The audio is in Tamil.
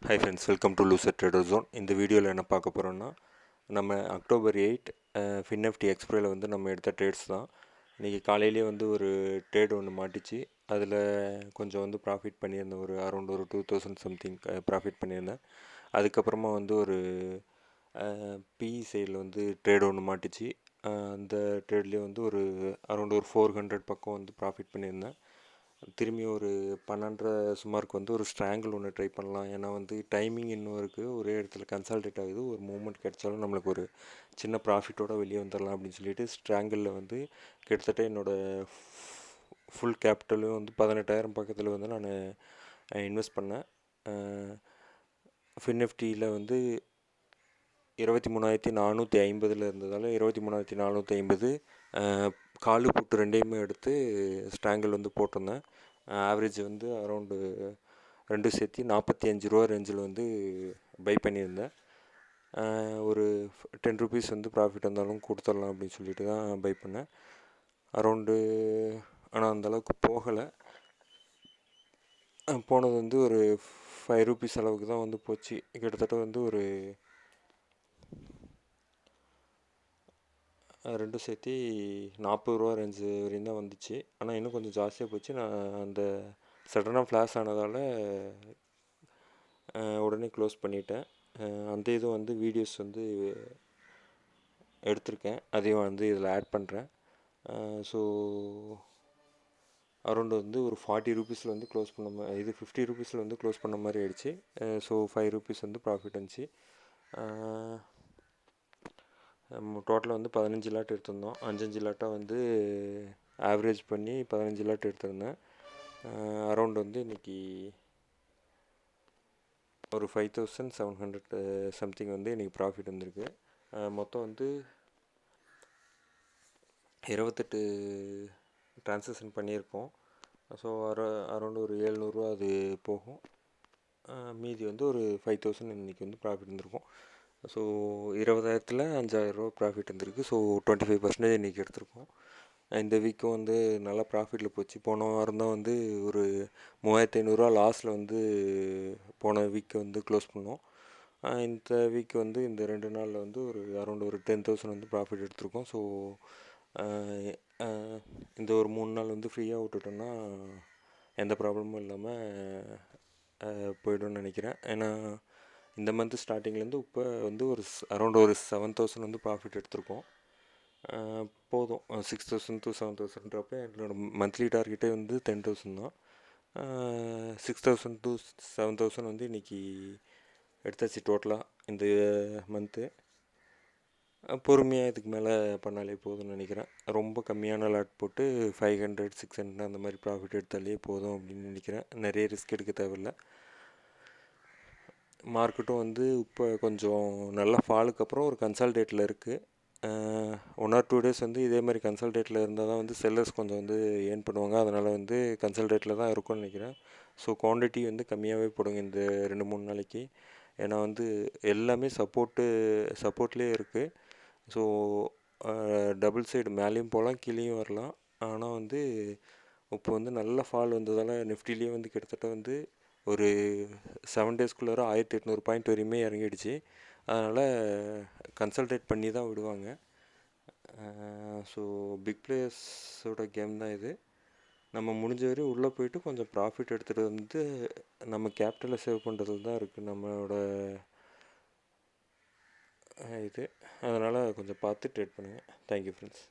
High friends, welcome to loser trader zone. இந்த வீடியோவில் என்ன பார்க்க போகிறோன்னா, நம்ம அக்டோபர் 8 ஃபின்எஃப்டி எக்ஸ்பிரோவில் வந்து நம்ம எடுத்த ட்ரேட்ஸ் தான். இன்றைக்கி காலையிலேயே வந்து ஒரு ட்ரேட் ஒன்று மாட்டிச்சு. அதில் கொஞ்சம் வந்து ப்ராஃபிட் பண்ணியிருந்தேன். ஒரு அரௌண்ட் ஒரு 2000 சம்திங் ப்ராஃபிட் பண்ணியிருந்தேன். அதுக்கப்புறமா வந்து ஒரு பிஇ சைடில் வந்து ட்ரேட் ஒன்று மாட்டிச்சு. அந்த ட்ரேட்லேயே வந்து ஒரு அரௌண்ட் ஒரு 400 பக்கம் வந்து ப்ராஃபிட் பண்ணியிருந்தேன். திரும்பி ஒரு 12:30 சுமாருக்கு வந்து ஒரு ஸ்ட்ராங்கிள் ஒன்று ட்ரை பண்ணலாம். ஏன்னா வந்து டைமிங் இன்னும் இருக்குது, ஒரே இடத்துல கன்சால்டேட் ஆகுது. ஒரு மூமெண்ட் கிடைச்சாலும் நம்மளுக்கு ஒரு சின்ன ப்ராஃபிட்டோடு வெளியே வந்துடலாம் அப்படின்னு சொல்லிட்டு ஸ்ட்ராங்கிளில் வந்து கிட்டத்தட்ட என்னோடய ஃபுல் கேபிட்டலும் வந்து 18,000 பக்கத்தில் வந்து நான் இன்வெஸ்ட் பண்ணேன். ஃபின்எஃப்டியில் வந்து 23,450 இருந்ததால் 23,450 காலு புட்டு ரெண்டையுமே எடுத்து ஸ்ட்ராங்கிள் வந்து போட்டிருந்தேன். ஆவரேஜ் வந்து அரௌண்டு 2 சேர்த்து 45 ரூபா ரேஞ்சில் வந்து பை பண்ணியிருந்தேன். ஒரு 10 ருபீஸ் வந்து ப்ராஃபிட் இருந்தாலும் கொடுத்துடலாம் அப்படின்னு சொல்லிட்டு தான் பை பண்ணேன். அரௌண்டு ஆனால் அந்தளவுக்கு போகலை. போனது வந்து ஒரு 5 ருபீஸ் அளவுக்கு தான் வந்து போச்சு. கிட்டத்தட்ட வந்து ஒரு 2 சேர்த்து 40 ரூபா ரேஞ்சு வரையும் தான் வந்துச்சு. ஆனால் இன்னும் கொஞ்சம் ஜாஸ்தியாக போச்சு. நான் அந்த சடனாக ஃப்ளாஷ் ஆனதால் உடனே க்ளோஸ் பண்ணிட்டேன். அந்த இதுவும் வந்து வீடியோஸ் வந்து எடுத்திருக்கேன், அதையும் வந்து இதில் ஆட் பண்ணுறேன். ஸோ அரௌண்ட் வந்து ஒரு 40 ருபீஸில் வந்து க்ளோஸ் பண்ண இது 50 ருபீஸில் வந்து க்ளோஸ் பண்ண மாதிரி ஆயிடுச்சு. ஸோ 5 ருபீஸ் வந்து ப்ராஃபிட் இருந்துச்சு. டோட்டலாக வந்து 15 லாட் எடுத்திருந்தோம். 5 லாட்டாக வந்து ஆவரேஜ் பண்ணி 15 லாட் எடுத்திருந்தேன். அரௌண்ட் வந்து இன்றைக்கி ஒரு 5,700 சம்திங் வந்து இன்றைக்கி ப்ராஃபிட் வந்திருக்கு. மொத்தம் வந்து 28 ட்ரான்சாக்ஷன் பண்ணியிருக்கோம். ஸோ அரௌண்ட் ஒரு 700 ரூபா அது போகும். மீதி வந்து ஒரு 5,000 இன்றைக்கி வந்து ப்ராஃபிட் வந்திருக்கும். ஸோ 20,000ல் 5,000 ரூபா ப்ராஃபிட் வந்திருக்கு. ஸோ 25% இன்றைக்கி எடுத்திருக்கோம். இந்த வீக்கும் வந்து நல்லா ப்ராஃபிட்டில் போச்சு. போன வாரம் தான் வந்து ஒரு 3,500 லாஸில் வந்து போன வீக்கை வந்து க்ளோஸ் பண்ணோம். இந்த வீக் வந்து இந்த 2 நாளில் வந்து ஒரு அரௌண்ட் ஒரு 10,000 வந்து ப்ராஃபிட் எடுத்திருக்கோம். ஸோ இந்த ஒரு 3 நாள் வந்து ஃப்ரீயாக விட்டுட்டோன்னா எந்த ப்ராப்ளமும் இல்லாமல் போய்டும்னு நினைக்கிறேன். ஏன்னா இந்த மந்த்து ஸ்டார்டிங்லேருந்து இப்போ வந்து ஒரு அரௌண்ட் ஒரு 7,000 வந்து ப்ராஃபிட் எடுத்திருக்கோம். போதும் 6,000 to 7,000ன்றப்போ என்னோடய மந்த்லி டார்கெட்டே வந்து 10,000 தான். 6,000 to 7,000 வந்து இன்றைக்கி எடுத்தாச்சு டோட்டலாக இந்த மந்த்து. பொறுமையாக இதுக்கு மேலே பண்ணாலே போதும்னு நினைக்கிறேன். ரொம்ப கம்மியான லாட் போட்டு 500 600 அந்த மாதிரி ப்ராஃபிட் எடுத்தாலே போதும் அப்படின்னு நினைக்கிறேன். நிறைய ரிஸ்க் எடுக்க தேவையில்லை. மார்க்கெட்டும் வந்து இப்போ கொஞ்சம் நல்ல ஃபாலுக்கு அப்புறம் ஒரு கன்சால்டேட்டில் இருக்குது. 1 or 2 days வந்து இதே மாதிரி கன்சல்டேட்டில் இருந்தால் தான் வந்து செல்லர்ஸ் கொஞ்சம் வந்து ஏர்ன் பண்ணுவாங்க. அதனால் வந்து கன்சல்டேட்டில் தான் இருக்கும்னு நினைக்கிறேன். ஸோ குவான்டிட்டி வந்து கம்மியாகவே போடுங்க இந்த 2-3 நாளைக்கு. ஏன்னா வந்து எல்லாமே சப்போர்ட்லேயே இருக்குது. ஸோ டபுள் சைடு மேலேயும் போகலாம், கீழேயும் வரலாம். ஆனால் வந்து இப்போ வந்து நல்ல ஃபால் வந்ததால் நிஃப்டிலேயே வந்து கிட்டத்தட்ட வந்து ஒரு 7 டேஸ்க்குள்ளார 1,800 பாயிண்ட் வரையுமே இறங்கிடுச்சு. அதனால் கன்சல்டேட் பண்ணி தான் விடுவாங்க. ஸோ பிக் பிளேயர்ஸோட கேம் தான் இது. நம்ம முடிஞ்ச வரையும் உள்ளே போயிட்டு கொஞ்சம் ப்ராஃபிட் எடுத்துகிட்டு வந்து நம்ம கேபிட்டலை சேவ் பண்ணுறதுல தான் இருக்குது நம்மளோட இது. அதனால் கொஞ்சம் பார்த்து ட்ரேட் பண்ணுங்கள். Thank you friends.